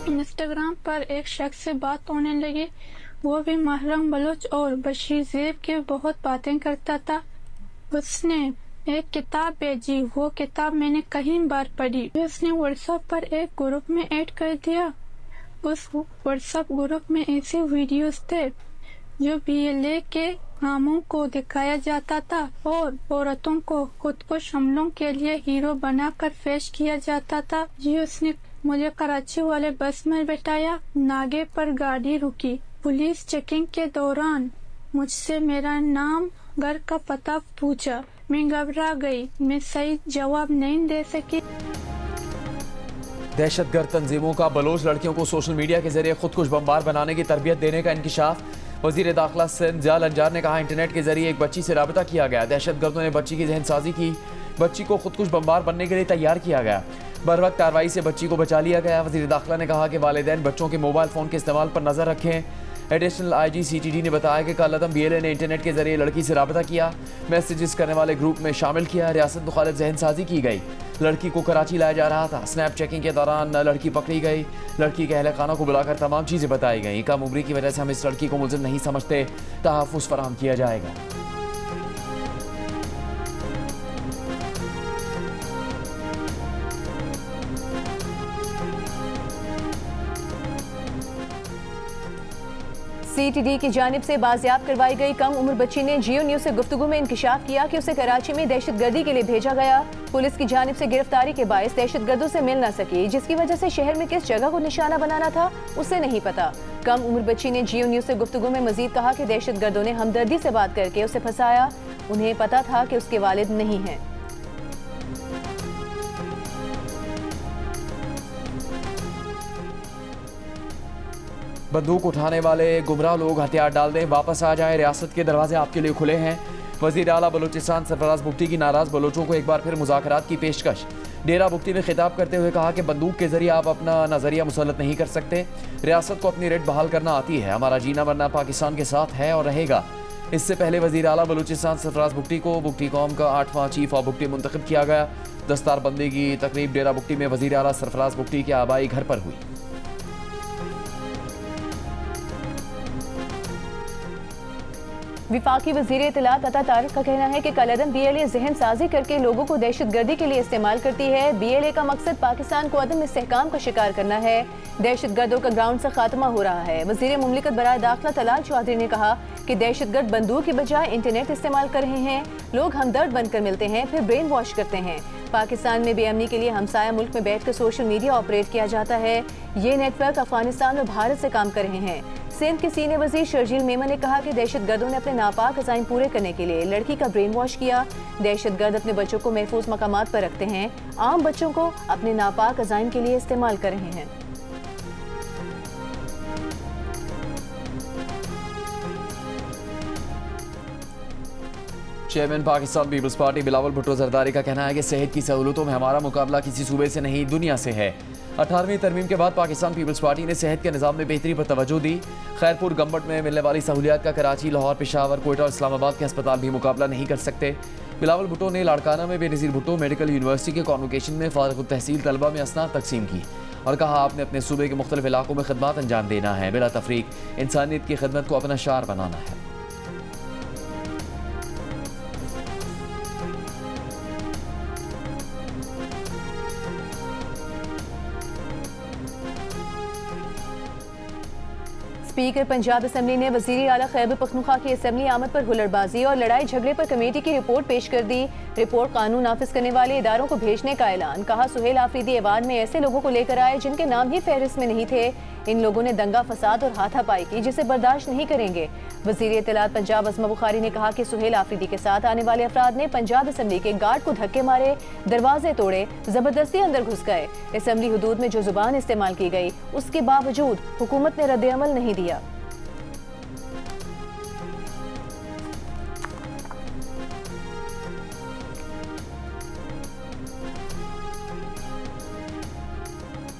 Instagram पर एक शख्स से बात होने लगी, वो भी महरम बलोच और बशीर ज़ेब की बहुत बातें करता था। उसने एक किताब भेजी, वो किताब मैंने कई बार पढ़ी। उसने व्हाट्सएप पर एक ग्रुप में ऐड कर दिया। उस व्हाट्सएप ग्रुप में ऐसे वीडियोस थे जो BLA के कामों को दिखाया जाता था और औरतों को खुदकुश हमलों के लिए हीरो बनाकर पेश किया जाता था। जी, उसने मुझे कराची वाले बस में बैठाया। नागे पर गाड़ी रुकी। पुलिस चेकिंग के दौरान मुझसे मेरा नाम, घर का पता पूछा। मैं घबरा गई, मैं सही जवाब नहीं दे सकी। दहशतगर्द तंजीमों का बलोच लड़कियों को सोशल मीडिया के जरिए खुदकुश बमबार बनाने की तरबियत देने का इंकिशाफ। वजीर दाखिला सिंध जियाल अंजार ने कहा, इंटरनेट के जरिए एक बच्ची से राबिता किया गया। दहशतगर्दों ने बच्ची की जहनसाजी की। बच्ची को खुदकुश बमबार बनने के लिए तैयार किया गया। बर वक्त कार्रवाई से बच्ची को बचा लिया गया। वजीर दाखिला ने कहा कि वालिदैन बच्चों के मोबाइल फ़ोन के इस्तेमाल पर नजर रखें। एडिशनल IG CTD ने बताया कि कल अदम BLA ने इंटरनेट के जरिए लड़की से राबिता किया, मैसेजेस करने वाले ग्रुप में शामिल किया। रियासत मुखालिफ जहनसाजी की गई। लड़की को कराची लाया जा रहा था। स्नैप चेकिंग के दौरान लड़की पकड़ी गई। लड़की के अहले खाना को बुलाकर तमाम चीज़ें बताई गई। कम उम्री की वजह से हम इस लड़की को मुलजिम नहीं समझते, तहफ़्फ़ुज़ फराहम किया जाएगा। CTD की जानिब से बाजियाब करवाई गई कम उम्र बच्ची ने जियो न्यूज़ से गुफ्तगू में इंकिशाफ किया कि उसे कराची में दहशतगर्दी के लिए भेजा गया। पुलिस की जानिब से गिरफ्तारी के बायस दहशतगर्दों से मिल न सकी, जिसकी वजह से शहर में किस जगह को निशाना बनाना था उसे नहीं पता। कम उम्र बच्ची ने जियो न्यूज़ से गुफ्तगू में मजीद कहा कि दहशतगर्दों ने हमदर्दी से बात करके उसे फंसाया। उन्हें पता था कि उसके वालिद नहीं हैं। बंदूक उठाने वाले गुमराह लोग हथियार डाल दें, वापस आ जाएं, रियासत के दरवाजे आपके लिए खुले हैं। वज़ीर आला बलूचिस्तान सरफराज बुगटी की नाराज़ बलोचों को एक बार फिर मुज़ाकरात की पेशकश। डेरा बुगटी में खिताब करते हुए कहा कि बंदूक के जरिए आप अपना नज़रिया मुसल्लत नहीं कर सकते। रियासत को अपनी रेट बहाल करना आती है। हमारा जीना मरना पाकिस्तान के साथ है और रहेगा। इससे पहले वज़ीर आला बलूचिस्तान सरफराज बुगटी को बुगटी कौम का 8वां चीफ ऑफ बुगटी मुंतखब किया गया। दस्तारबंदी की तकरीब डेरा बुगटी में वज़ीर आला सरफराज बुगटी के आबाई घर पर हुई। विफाकी वज़ीर इत्तलात अता तारिक का कहना है कि कलअदम BLA जहन साजी करके लोगों को दहशतगर्दी के लिए इस्तेमाल करती है। BLA का मकसद पाकिस्तान को अदम इस्तेहकाम का शिकार करना है। दहशतगर्दों का ग्राउंड से खात्मा हो रहा है। वज़ीर मुमलिकत बराए दाखिला तलाल चौधरी ने कहा कि दहशतगर्द बंदूक की बजाय इंटरनेट इस्तेमाल कर रहे हैं। लोग हमदर्द बनकर मिलते हैं, फिर ब्रेन वॉश करते हैं। पाकिस्तान में बेअमनी के लिए हमसाया मुल्क में बैठकर सोशल मीडिया ऑपरेट किया जाता है। ये नेटवर्क अफगानिस्तान और भारत से काम कर रहे हैं। सिंध के सीनियर वजीर शर्जील मेमन ने कहा कि दहशतगर्दों ने अपने नापाक अज़ाइम पूरे करने के लिए लड़की का ब्रेन वॉश किया। दहशतगर्द अपने बच्चों को महफूज मकामात पर रखते हैं, आम बच्चों को अपने नापाक अज़ाइम के लिए इस्तेमाल कर रहे हैं। Chairman Pakistan Peoples Party Bilawal Bhutto Zardari का कहना है कि सेहत की सहूलतों में हमारा मुकाबला किसी सूबे से नहीं, दुनिया से है। 18वीं तरमीम के बाद पाकिस्तान पीपल्स पार्टी ने सेहत के निज़ाम में बेहतरी पर तवज्जो दी। खैरपुर गम्बट में मिलने वाली सहूलियात का कराची, लाहौर, पेशावर, कोयटा और इस्लामाबाद के अस्पताल भी मुकाबला नहीं कर सकते। बिलावल भुट्टो ने लाड़काना में बेनज़ीर भुट्टो मेडिकल यूनिवर्सिटी के कॉन्वोकेशन में फारिग तहसील तलबा में असनाद तकसीम की और कहा, आपने अपने सूबे के मुख्तलिफ इलाकों में खिदमत अंजाम देना है। बिला तफरीक इंसानियत की खिदमत को अपना शार बनाना है। स्पीकर पंजाब असम्बली ने वज़ीर आला खैबर पख्तूनख्वा की असम्बली आमद पर हुल्लड़बाजी और लड़ाई झगड़े पर कमेटी की रिपोर्ट पेश कर दी। रिपोर्ट कानून नाफिज करने वाले इदारों को भेजने का ऐलान। कहा, सुहेल आफरीदी ऐवान में ऐसे लोगों को लेकर आए जिनके नाम ही फहरिस्त में नहीं थे। इन लोगों ने दंगा फसाद और हाथापाई की, जिसे बर्दाश्त नहीं करेंगे। वज़ीर इत्तलात पंजाब अज़मा बुखारी ने कहा कि सुहेल आफरीदी के साथ आने वाले अफराद ने पंजाब असम्बली के गार्ड को धक्के मारे, दरवाजे तोड़े, जबरदस्ती अंदर घुस गए। असम्बली हुदूद में जो जुबान इस्तेमाल की गई, उसके बावजूद हुकूमत ने रद्द अमल नहीं दिया।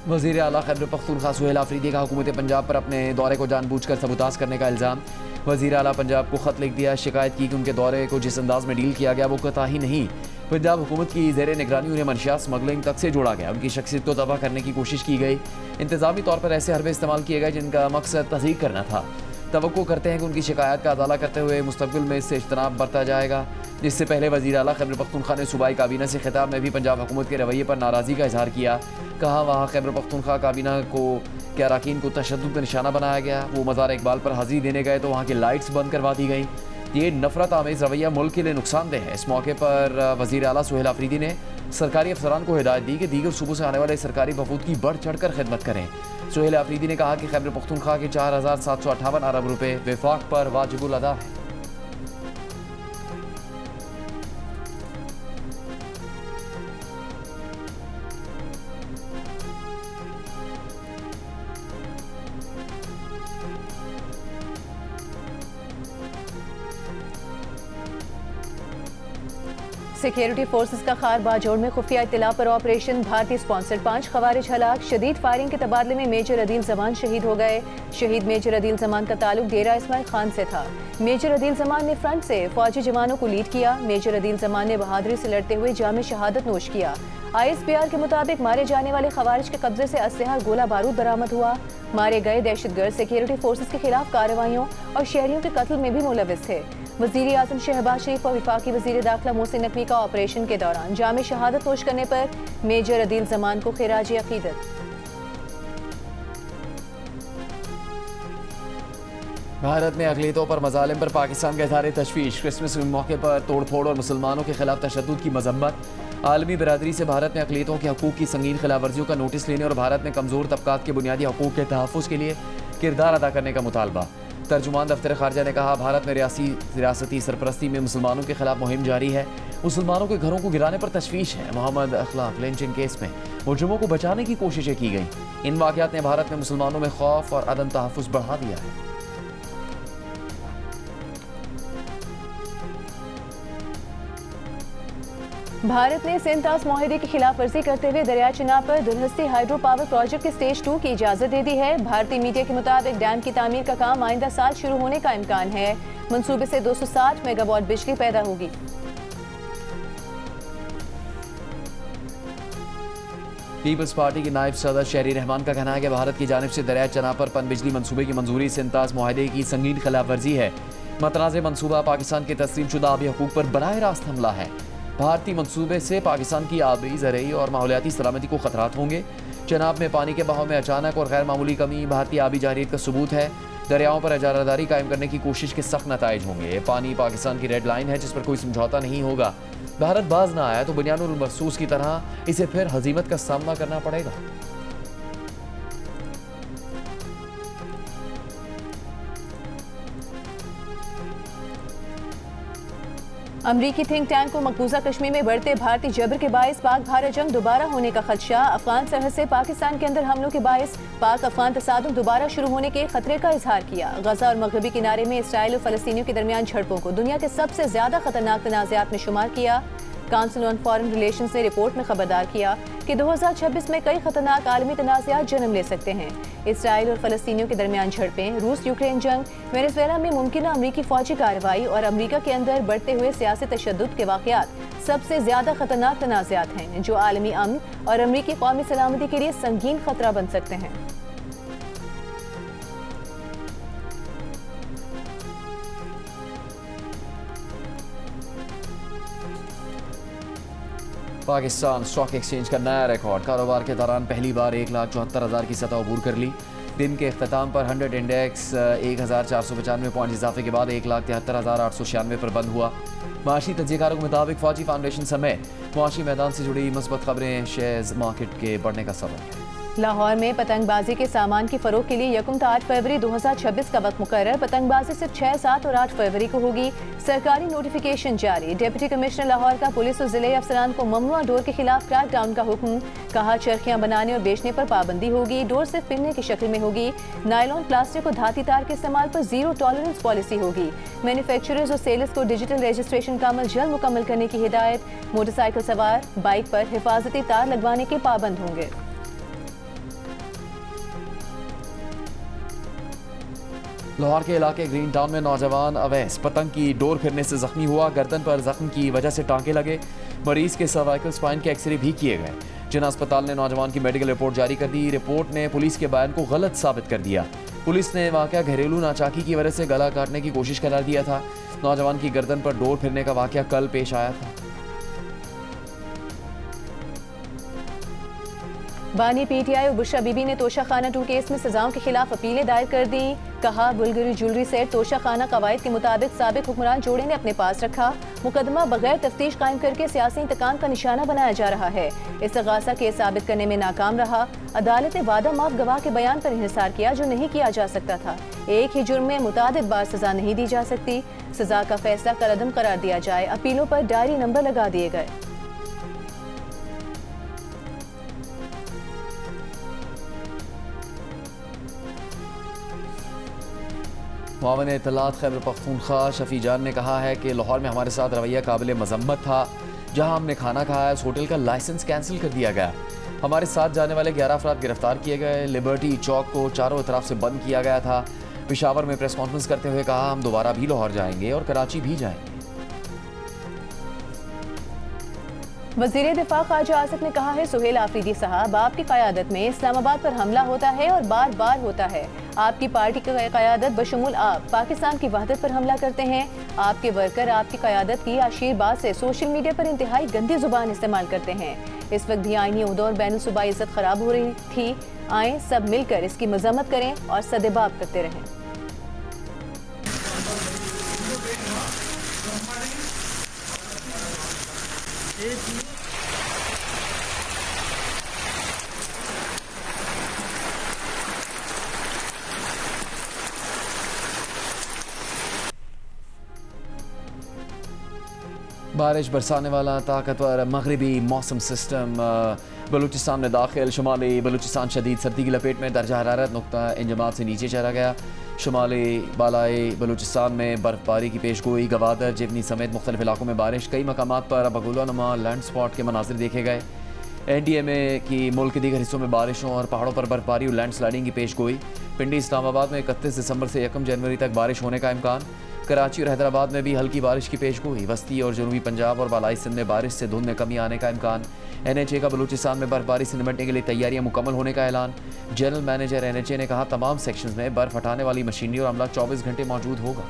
वज़ीर आला खैबर पख्तूनख्वा सुहेल आफरीदी का हुकूमत पंजाब पर अपने दौरे को जानबूझकर सबूताज करने का इल्ज़ाम। वज़ीर आला पंजाब को ख़त लिख दिया, शिकायत की कि उनके दौरे को जिस अंदाज में डील किया गया वो कतई नहीं। पंजाब हुकूमत की ज़ेर निगरानी उन्हें मंशियात स्मगलिंग तक से जोड़ा गया। उनकी शख्सियत को तबाह करने की कोशिश की गई। इंतजामी तौर पर ऐसे हरबे इस्तेमाल किए गए जिनका मकसद तस्दीक करना था। तवक्को करते हैं कि उनकी शिकायत का अदाला करते हुए मुस्तकबिल में इससे इज्तनाब बरता जाएगा। इससे पहले वज़ीर आला खैबर पख्तूनख्वा ने सूबाई काबीना से खिताब में भी पंजाब हुकूमत के रवैये पर नाराज़गी का इजहार किया। कहा वहाँ खैबर पख्तूनख्वा काबीना के अरकान को तशद्दुद का निशाना बनाया गया। वो मज़ार इकबाल पर हाज़िरी देने गए तो वहाँ की लाइट्स बंद करवा दी गई। ये नफरत आमेज़ रवैया मुल्क के लिए नुकसानदेह है। इस मौके पर वज़ीर आला सुहेल आफरीदी ने सरकारी अफसरान को हिदायत दी कि दीगर सूबों से आने वाले सरकारी वफूद की बढ़ चढ़ कर खिदमत करें। सुहेल आफरीदी ने कहा कि खैबर पख्तूनख्वा के 4758 अरब रुपये विफाक पर वाजिबुल अदा है। सिक्योरिटी फोर्सेस का खार बाजोड़ में खुफिया इत्तला पर ऑपरेशन भारतीय स्पॉन्सर्ड 5 खवारिज हलाक। शदीद फायरिंग के तबादले में मेजर अदील जमान शहीद हो गए। शहीद मेजर अदील जमान का ताल्लुक डेरा इस्माइल खान से था। मेजर अदील जमान ने फ्रंट से फौजी जवानों को लीड किया। मेजर अदील जमान ने बहादुरी से लड़ते हुए जाम शहादत नोश किया। ISPR के मुताबिक मारे जाने वाले खवारिज के कब्जे से असलहा गोला बारूद बरामद हुआ। मारे गए दहशतगर्द सिक्योरिटी फोर्सेस के खिलाफ कार्रवाइयों और शहरियों के कत्ल में भी मुलविस थे। वज़ीर आज़म शहबाज शरीफ और वफाकी वज़ीर दाखिला मोहसिन नकवी का ऑपरेशन के दौरान जाम शहादत नोश करने पर मेजर अदील जमान को खिराज अकीदत। भारत में अक़लियतों पर मज़ालिम पर पाकिस्तान का इज़हार तशवीश। क्रिसमस के मौके पर तोड़ फोड़ और मुसलमानों के खिलाफ तशद्दुद की मजम्मत। आलमी बरादरी से भारत में अक़लियतों के हकूक़ की संगीन खिलाफ वर्जियों का नोटिस लेने और भारत में कमज़ोर तबकात के बुनियादी हकूक़ के तहफ़्फ़ुज़ के लिए किरदार अदा करने का मुतालबा। तर्जुमान दफ्तर खारजा ने कहा भारत में रियासती सरपरस्ती में मुसलमानों के खिलाफ मुहिम जारी है। मुसलमानों के घरों को गिराने पर तशवीश है। मोहम्मद अखलाक लिंचिंग केस में मुजरिमों को बचाने की कोशिशें की गई। इन वाक़यात ने भारत में मुसलमानों में खौफ और अदम तहफ़्फ़ुज़ बढ़ा दिया है। भारत ने सेंतास माहिदे की खिलाफ वर्जी करते हुए दरिया चिनाब पर दुलहस्ती हाइड्रो पावर प्रोजेक्ट के स्टेज 2 की इजाजत दे दी है। भारतीय मीडिया के मुताबिक डैम की तामीर का काम आइंदा साल शुरू होने का इम्कान है। मंसूबे से 260 मेगावाट बिजली पैदा होगी। पीपल्स पार्टी के नायब सदर शहरी रहमान का कहना है कि भारत की जानिब से दरिया चिनाब पर पन बिजली मंसूबे की मंजूरी सेंतास माहिदे की संगीन खिलाफ वर्जी है। मतनाज़ मंसूबा पाकिस्तान के तस्लीम शुदा आबी हकूक़ पर बराह रास्त हमला है। भारतीय मंसूबे से पाकिस्तान की आबी, ज़रई और माहौलियाती सलामती को खतरात होंगे। चिनाब में पानी के बहाव में अचानक और गैर मामूली कमी भारतीय आबी जारियत का सबूत है। दरियाओं पर इजारादारी कायम करने की कोशिश के सख्त नताइज होंगे। पानी पाकिस्तान की रेड लाइन है जिस पर कोई समझौता नहीं होगा। भारत बाज ना आया तो बुनियानुल मखसूस की तरह इसे फिर हजीमत का सामना करना पड़ेगा। अमरीकी थिंक टैंक को मकबूजा कश्मीर में बढ़ते भारतीय जबर के बायस पाक भारत जंग दोबारा होने का खदशा। अफगान सरहद से पाकिस्तान के अंदर हमलों के बायस पाक अफगान तसादुम दोबारा शुरू होने के खतरे का इजहार किया। गजा और मगरबी किनारे में इसराइल और फलस्तीनियों के दरमियान झड़पों को दुनिया के सबसे ज्यादा खतरनाक तनाज़ात में शुमार किया। काउंसिल ऑन फॉरेन रिलेशंस ने रिपोर्ट में खबरदार किया कि 2026 में कई खतरनाक आलमी तनाज़ात जन्म ले सकते हैं। इसराइल और फलस्तीनियों के दरमियान झड़पें, रूस यूक्रेन जंग, वेनेजुएला में मुमकिन अमरीकी फौजी कार्रवाई और अमरीका के अंदर बढ़ते हुए सियासी तशद्दुद के वाक़यात सबसे ज्यादा खतरनाक तनाज़ात हैं जो आलमी अमन और अमरीकी कौमी सलामती के लिए संगीन खतरा बन सकते हैं। पाकिस्तान स्टॉक एक्सचेंज का नया रिकॉर्ड। कारोबार के दौरान पहली बार 1,74,000 की सतह अबूर कर ली। दिन के अख्ताम पर 100 इंडेक्स 1,495 पॉइंट इजाफे के बाद 1,73,896 पर बंद हुआ। माशी तज्जियकारों के मुताबिक फौजी फाउंडेशन समेत मुआशी मैदान से जुड़ी मुस्बत खबरें शेयर्स मार्केट के बढ़ने का सबब है। लाहौर में पतंगबाजी के सामान की फरोख के लिए 1 से 8 फरवरी 2026 का वक्त मुकर्रर। पतंगबाजी सिर्फ 6, 7 और 8 फरवरी को होगी। सरकारी नोटिफिकेशन जारी। डिप्टी कमिश्नर लाहौर का पुलिस और जिले अफसरान को ममनुआ डोर के खिलाफ क्रैकडाउन का हुक्म। कहा चरखियां बनाने और बेचने पर पाबंदी होगी। डोर सिर्फ पिनने की शक्ल में होगी। नायलॉन, प्लास्टिक और धाती तार के इस्तेमाल पर जीरो टॉलरेंस पॉलिसी होगी। मैन्युफैक्चरर्स और सेलर्स को डिजिटल रजिस्ट्रेशन का अमल जल्द मुकम्मल करने की हिदायत। मोटरसाइकिल सवार बाइक पर हिफाजती तार लगवाने के पाबंद होंगे। लाहौर के इलाके ग्रीन टाउन में नौजवान अवैस पतंग की डोर फिरने से जख्मी हुआ। गर्दन पर जख्म की वजह से टांके लगे। मरीज के सर्वाइकल स्पाइन के एक्सरे भी किए गए। जिना अस्पताल ने नौजवान की मेडिकल रिपोर्ट जारी कर दी। रिपोर्ट ने पुलिस के बयान को गलत साबित कर दिया। पुलिस ने वाकया घरेलू नाचाकी की वजह से गला काटने की कोशिश करार दिया था। नौजवान की गर्दन पर डोर फिरने का वाकया कल पेश आया था। बानी पीटीआई और बुशरा बीबी ने तोशा खाना 2 केस में सजाओं के खिलाफ अपीलें दायर कर दी। कहा बुल्गारी ज्वेलरी सेट तोशा खाना कवायद के मुताबिक साबिक हुक्मरान जोड़े ने अपने पास रखा। मुकदमा बगैर तफ्तीश कायम करके सियासी इंतकाम का निशाना बनाया जा रहा है। इस्तिगासा केस साबित करने में नाकाम रहा। अदालत ने वादा माफ गवाह के बयान पर इंहिसार किया जो नहीं किया जा सकता था। एक ही जुर्म में मुतादिद बार सजा नहीं दी जा सकती। सजा का फैसला कलअदम करार दिया जाए। अपीलों पर डायरी नंबर लगा दिए गए। मुआवन इत्तलात खैबर पख्तूनख्वा शफी जान ने कहा है कि लाहौर में हमारे साथ रवैया काबिल मजम्मत था। जहां हमने खाना खाया उस होटल का लाइसेंस कैंसिल कर दिया गया। हमारे साथ जाने वाले 11 अफराद गिरफ्तार किए गए। लिबर्टी चौक को चारों तरफ से बंद किया गया था। पेशावर में प्रेस कॉन्फ्रेंस करते हुए कहा हम दोबारा भी लाहौर जाएंगे और कराची भी जाएंगे। वज़ीर दिफा ख्वाजा आसिफ ने कहा है सुहेल आफरीदी साहब आपकी क़यादत में इस्लामाबाद पर हमला होता है और बार बार होता है। आपकी पार्टी की क़यादत बशमूल आप पाकिस्तान की वहदत पर हमला करते हैं। आपके वर्कर आपकी क़यादत की आशीर्वाद से सोशल मीडिया पर इंतहाई गंदी जुबान इस्तेमाल करते हैं। इस वक्त भी आईनी उहदों और बैनुल सूबाई इज्जत खराब हो रही थी। आए सब मिलकर इसकी मजम्मत करें और सदेबाब करते रहें। बारिश बरसाने वाला ताकतवर मगरबी मौसम सिस्टम बलूचिस्तान में दाखिल। शुमाली बलूचिस्तान शदीद सर्दी की लपेट में। दर्जा हरारत नुक्ता इंजमात से नीचे चला गया। शुमाली बालाई बलूचिस्तान में बर्फबारी की पेशगोई। गवादर जिवनी समेत मुख्तलिफ इलाकों में बारिश। कई मकामात पर बगुलानुमा लैंड स्पॉट के मनाजिर देखे गए। NDMA की मुल्क के दीगर हिस्सों में बारिशों और पहाड़ों पर बर्फबारी और लैंड स्लाइडिंग की पेशगोई। पिंडी इस्लामाबाद में 31 दिसंबर से 1 जनवरी तक बारिश होने का इम्कान। कराची और हैदराबाद में भी हल्की बारिश की पेशगोई। वस्ती और जनूबी पंजाब और बालाई सिंध में बारिश से धुंध में कमी आने का इम्कान। NHA का बलूचिस्तान में बर्फबारी से निपटने के लिए तैयारियां मुकम्मल होने का ऐलान। जनरल मैनेजर NHA ने कहा तमाम सेक्शंस में बर्फ हटाने वाली मशीनरी और अमला 24 घंटे मौजूद होगा।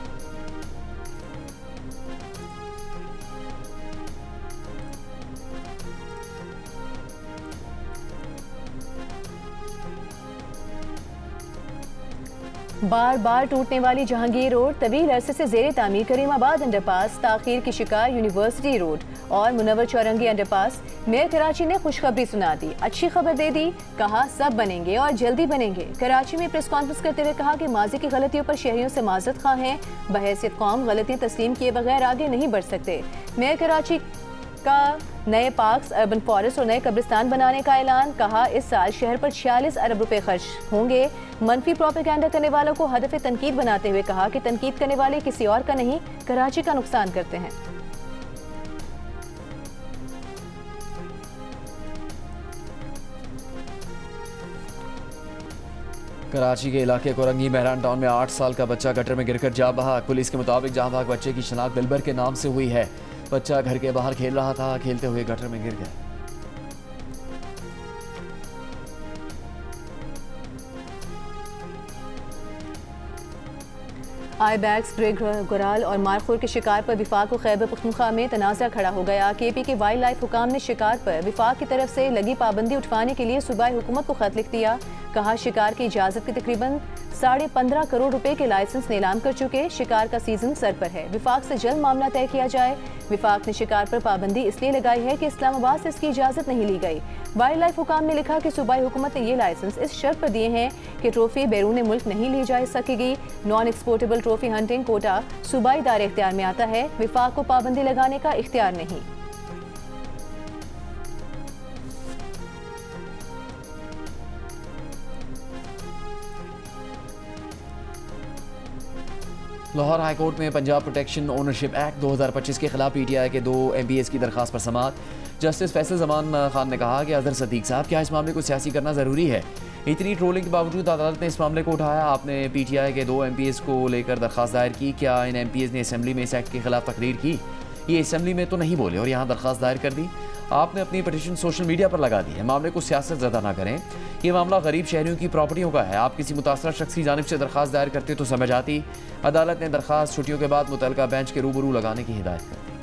बार बार टूटने वाली जहांगीर रोड, तवील अरसे से जेर तामीर करीमाबाद अंडरपास, ताखीर की शिकार यूनिवर्सिटी रोड और मुनव्वर चौरंगी अंडरपास। मेयर कराची ने खुशखबरी सुना दी, अच्छी खबर दे दी। कहा सब बनेंगे और जल्दी बनेंगे। कराची में प्रेस कॉन्फ्रेंस करते हुए कहा कि माजी की गलतियों पर शहरियों से माजरत खा हैं। बहैसियत कौम गलतियां तस्लीम किए बगैर आगे नहीं बढ़ सकते। मेयर कराची का नए पार्क्स, अर्बन फॉरेस्ट और नए कब्रिस्तान बनाने का ऐलान। कहा इस साल शहर पर 46 अरब रुपए खर्च होंगे। मनफी प्रोपेगेंडा करने वालों को हदफ तनकीद बनाते हुए कहा कि तनकीद करने वाले किसी और का नहीं कराची का नुकसान करते हैं। कराची के इलाके कोरंगी मेहरान टाउन में 8 साल का बच्चा गटर में गिरकर जा बहा। पुलिस के मुताबिक जहां भाग बच्चे की शनाख्त दिलबर के नाम से हुई है। बच्चा घर के बाहर खेल रहा था, खेलते हुए गटर में गिर गया। आईबैक्स, ग्रे गुराल और मारखोर के शिकार पर विफाक व खैबर पख्तूनख्वा में तनाज़ा खड़ा हो गया। KP के वाइल्ड लाइफ हुकाम ने शिकार पर विफाक की तरफ से लगी पाबंदी उठवाने के लिए सूबाई हुकूमत को खत लिख दिया। कहा शिकार की इजाज़त के तकरीबन 15.5 करोड़ रुपए के लाइसेंस नीलाम कर चुके। शिकार का सीजन सर पर है। विफाक से जल्द मामला तय किया जाए। विफाक ने शिकार पर पाबंदी इसलिए लगाई है कि इस्लामाबाद से इसकी इजाज़त नहीं ली गई। वाइल्ड लाइफ हुकाम ने लिखा कि सूबाई हुकूमत ने ये लाइसेंस इस शर्त पर दिए हैं कि ट्रॉफी बैरून मुल्क नहीं ली जा सकेगी। Non exportable trophy hunting quota सूबाई दायरे इख्तियार में आता है। विफाक को पाबंदी लगाने का इख्तियार नहीं। लाहौर हाईकोर्ट में पंजाब प्रोटेक्शन ओनरशिप एक्ट 2025 के खिलाफ PTI के 2 MPs की दरखास्त पर समाअत। जस्टिस फैसल जमान खान ने कहा कि अजहर सदीक साहब, क्या इस मामले को सियासी करना ज़रूरी है? इतनी ट्रोलिंग के बावजूद अदालत ने इस मामले को उठाया। आपने PTI के 2 MPs को लेकर दरख्वास्त दायर की। क्या इन MPs ने असम्बली में इस एक्ट के खिलाफ तकरीर की? ये असम्बली में तो नहीं बोले और यहाँ दरख्वास्त दायर कर दी। आपने अपनी पटिशन सोशल मीडिया पर लगा दी है। मामले को सियासत ज़दा ना करें। ये मामला गरीब शहरियों की प्रॉपर्टियों का है। आप किसी मुतासरा शख्स की जानिब से दरख्वास्त दायर करते तो समझ आती। अदालत ने दरख्वास्त छुट्टियों के बाद मुतल्लिका बेंच के रूबरू लगाने की हिदायत कर दी।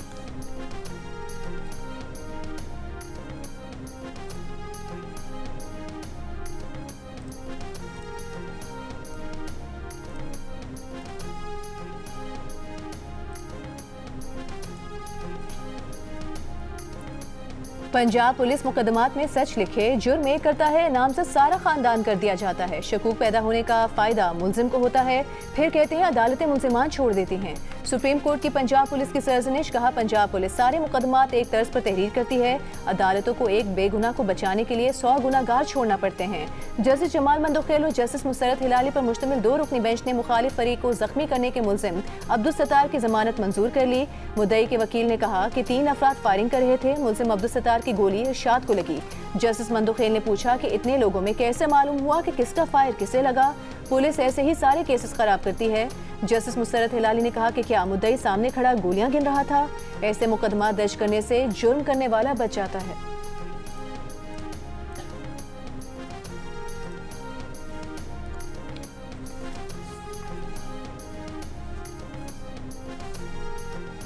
पंजाब पुलिस मुकदमात में सच लिखे, जुर्म एक करता है, नामजद सारा खानदान कर दिया जाता है। शकूक पैदा होने का फायदा मुलजिम को होता है, फिर कहते हैं अदालतें मुलजिमान छोड़ देती हैं। सुप्रीम कोर्ट की पंजाब पुलिस की सरजनिश, कहा पंजाब पुलिस सारे मुकदमात एक तर्ज पर तहरीर करती है। अदालतों को एक बेगुनाह को बचाने के लिए 100 गुनाहगार छोड़ना पड़ते हैं। जस्टिस जमाल मंदोखेल और जस्टिस मुसरत हिलाली पर मुश्तमिल 2 रुकनी बेंच ने मुखालिफ फरीक को जख्मी करने के मुलजिम अब्दुल सत्तार की जमानत मंजूर कर ली। मुद्दई के वकील ने कहा कि 3 अफराद फायरिंग कर रहे थे। मुलजिम अब्दुल सत्तार की गोली इरशाद को लगी। जस्टिस मंदोखेल ने पूछा कि इतने लोगों में कैसे मालूम हुआ कि किसका फायर किसे लगा? पुलिस ऐसे ही सारे केसेस खराब करती है। जस्टिस मुसरत हिलाली ने कहा कि क्या मुद्दई सामने खड़ा गोलियां गिन रहा था? ऐसे मुकदमा दर्ज करने से जुर्म करने वाला बच जाता है।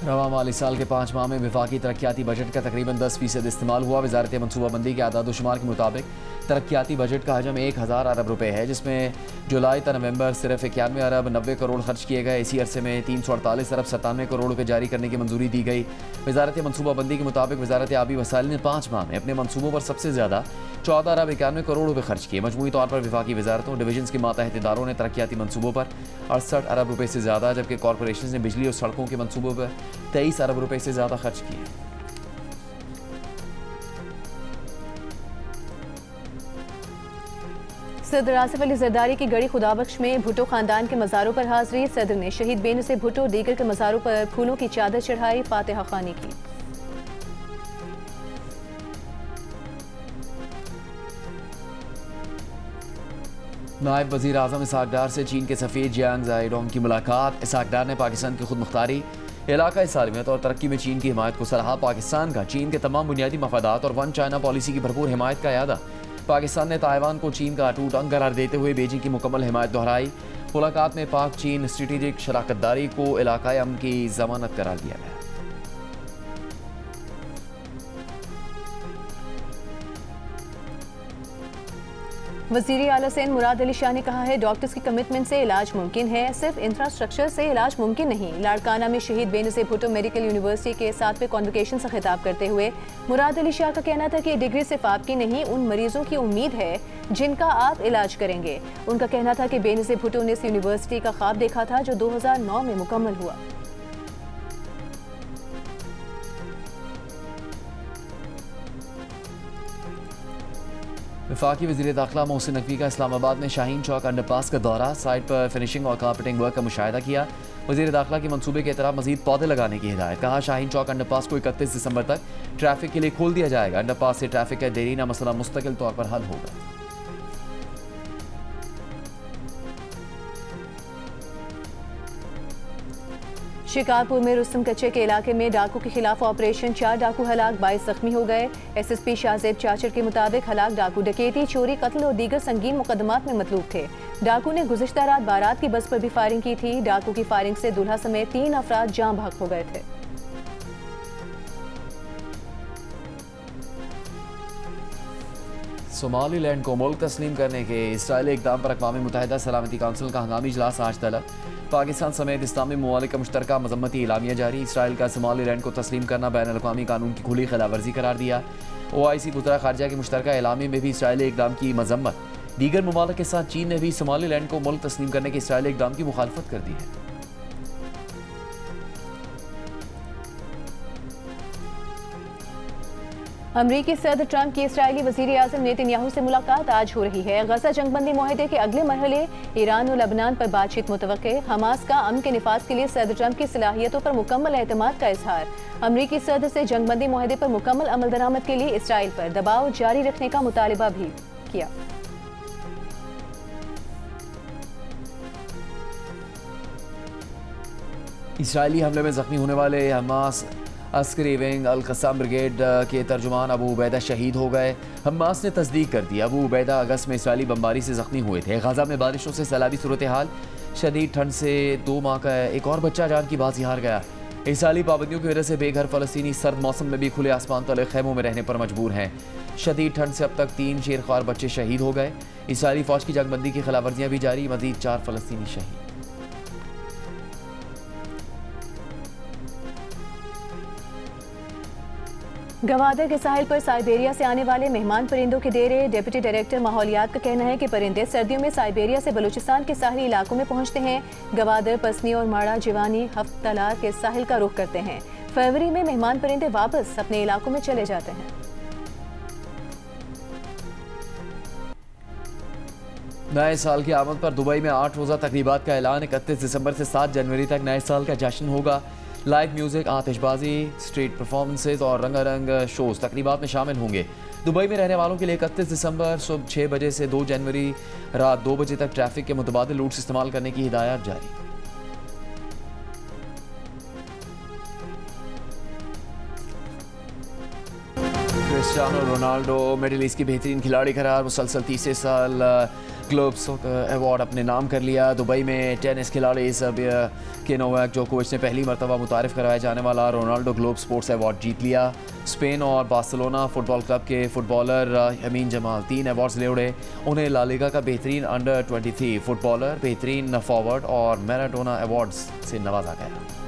रवा माली साल के 5 माह में वफाकी तरक्याती बजट का तकरीबन 10% इस्तेमाल हुआ। वजारत मनसूबाबंदी के आदाद-ओ-शुमार के मुताबिक तरक्याती बजट का हजम 1000 अरब रुपये है, जिसमें जुलाई तक नवंबर सिर्फ 91 अरब 90 करोड़ खर्च किए गए। इसी अरसे में 348 अरब 97 करोड़ रुपये जारी करने की मंजूरी दी गई। वजारत मनसूबाबंदी के मुताबिक वजारत आबी वसाइल ने 5 माह में अपने मनसूबों पर सबसे ज़्यादा 14 अरब 91 करोड़ रुपये खर्च किए। मजमूई तौर पर वफाकी वजारतों, डिवीजन के मातहत इदारों ने तरक्याती मनसूबों पर 68 अरब रुपये से ज़्यादा, जबकि कॉरपोरेशन ने बिजली और सड़कों के मनसूबों पर 23 अरब रुपये से ज़्यादा खर्च किए। सदर आसिफ अली जरदारी की गढ़ी खुदाबख्श में भुट्टो खानदान के मज़ारों पर हाजिरी। सदर ने शहीद बेनज़ीर भुट्टो दीगर के मज़ारों पर फूलों की चादर चढ़ाई, फातिहा खानी की। नायब वज़ीर आज़म इसहाक डार से चीन के सफ़ीर जियांग ज़ाइडोंग की मुलाकात। इसहाक डार ने पाकिस्तान की खुद मुख्तारी, इलाकाई सालमियत और तरक्की में चीन की हिमायत को सराहा। पाकिस्तान का चीन के तमाम बुनियादी मफादात और वन चाइना पॉलिसी की भरपूर हिमायत का यादा। पाकिस्तान ने ताइवान को चीन का अटूट अंग करार देते हुए बीजिंग की मुकम्मल हिमायत दोहराई। मुलाकात में पाक चीन स्ट्रेटेजिक शराकतदारी को इलाकाई अमन की जमानत करार दिया गया। वज़ीर आला सिंध मुराद अली शाह ने कहा है डॉक्टर्स की कमिटमेंट से इलाज मुमकिन है, सिर्फ इंफ्रास्ट्रक्चर से इलाज मुमकिन नहीं। लाड़काना में शहीद बेनज़ीर भुट्टो मेडिकल यूनिवर्सिटी के 7वें कॉन्वोकेशन से खिताब करते हुए मुराद अली शाह का कहना था कि डिग्री सिर्फ आपकी नहीं, उन मरीजों की उम्मीद है जिनका आप इलाज करेंगे। उनका कहना था कि बेनज़ीर भुट्टो ने इस यूनिवर्सिटी का ख्वाब देखा था जो 2009 में मुकम्मल हुआ। वफाकी वज़ीर दाखिला मोहसिन नकवी का इस्लामाबाद में शाहीन चौक अंडरपास का दौरा, साइट पर फिनिशिंग और कारपेटिंग वर्क का मुशाहिदा किया। वज़ीर दाखिला की मंसूबे के तहत मज़ीद पौधे लगाने की हिदायत। कहा शाहीन चौक अंडरपास को 31 दिसंबर तक ट्रैफिक के लिए खोल दिया जाएगा। अंडरपास से ट्रैफिक का देरीना मसला मुस्तकिल तौर पर हल होगा। शिकारपुर में रुस्तम कच्चे के इलाके में डाकू के खिलाफ ऑपरेशन, 4 डाकू हलाक, 22 जख्मी हो गए। SSP शाहजेब चाचर के मुताबिक हलाक डाकू डकैती, चोरी, कत्ल और दीगर संगीन मुकदमात में मतलूब थे। डाकू ने गुज़िश्ता रात बारात की बस पर भी फायरिंग की थी। डाकू की फायरिंग से दूल्हा समेत 3 अफराद जान भाग हो गए थे। सोमालीलैंड को मुल्क तस्लीम करने के इसराइली इक़दाम पर अक़वाम मुत्तहिदा सलामती काउंसिल का हंगामी इजलास आज तलब। पाकिस्तान समेत इस्लामी ममालिक का मुश्तरका मजम्मती इलामिया जारी। इसराइल का सोमालीलैंड को तस्लीम करना बैन अल-अक़वामी कानून की खुली खिलाफवर्जी करार दिया। OIC वज़रा ख़ारजा के मुश्तरका एलामी में भी इसराइली इक़दाम की मजम्मत। दीगर ममालिक के साथ चीन ने भी सोमालीलैंड को मुल्क तस्लीम करने के इसराइली इक़दाम की मुखालफत कर दी है। अमरीकी सदर ट्रंप की इसराइली वज़ीर आज़म नेतन्याहू से मुलाकात आज हो रही है। गजा जंगबंदी मुआहदे के अगले मरहले ईरान और लबनान पर बातचीत मुतवक्के। हमास का अमन के निफाज के लिए सदर ट्रंप की सलाहियतों पर मुकम्मल एतमाद का इजहार। अमरीकी सदर से जंगबंदी मुआहदे पर मुकम्मल अमल दरामद के लिए इसराइल पर दबाव जारी रखने का मुतालबा भी किया। इसराइली हमले में जख्मी होने वाले हमास अस्करी विंग अल कसाम ब्रिगेड के तर्जुमान अबू उबैदा शहीद हो गए। हमास ने तस्दीक कर दी अबू उबैदा अगस्त में इसराइली बमबारी से जख्मी हुए थे। गजा में बारिशों से सैलाबी सूरत हाल, शदीद ठंड से 2 माह का एक और बच्चा जान की बाजी हार गया। इसराइली पाबंदियों की वजह से बेघर फ़लस्तीनी सर्द मौसम में भी खुले आसमान तले खैमों में रहने पर मजबूर हैं। शदीद ठंड से अब तक 3 शेरख्वार बच्चे शहीद हो गए। इसराइली फ़ौज की जंगबंदी की खिलाफवर्जियाँ भी जारी, मजीद 4 फ़लस्तीनी शहीद। गवादर के साहिल पर साइबेरिया से आने वाले मेहमान परिंदों के डेरे। डिप्टी डायरेक्टर माहौलियात का कहना है कि परिंदे सर्दियों में साइबेरिया से बलूचिस्तान के साहली इलाकों में पहुंचते हैं। गवादर, पसनी और माड़ा जिवानी हफ्तलार के साहिल का रुख करते हैं। फरवरी में मेहमान परिंदे वापस अपने इलाकों में चले जाते हैं। नए साल की आमद पर दुबई में 8 रोज़ा तकरीबात का ऐलान। 31 दिसंबर से 7 जनवरी तक नए साल का जश्न होगा। लाइव म्यूजिक, आतिशबाजी, स्ट्रीट परफॉर्मेंसेज और रंगारंग शोज तकरीबात में शामिल होंगे। दुबई में रहने वालों के लिए 31 दिसंबर सुबह 6 बजे से 2 जनवरी रात 2 बजे तक ट्रैफिक के मुतबादिल रूट्स इस्तेमाल करने की हिदायत जारी। क्रिस्टियानो रोनाल्डो मिडिल ईस्ट की बेहतरीन खिलाड़ी करार। मुसलसल तीसरे साल ग्लोब्स अवार्ड अपने नाम कर लिया। दुबई में टेनिस खिलाड़ी के नोवाक जोकोविच ने पहली मरतबा मुतारिफ कराया जाने वाला रोनाल्डो ग्लोब स्पोर्ट्स अवार्ड जीत लिया। स्पेन और बार्सिलोना फुटबॉल क्लब के फुटबॉलर यमीन जमाल 3 अवार्ड्स ले उड़े। उन्हें ला लीगा का बेहतरीन अंडर 23 फुटबॉलर, बेहतरीन फॉरवर्ड और मैराडोना अवार्ड्स से नवाजा गया।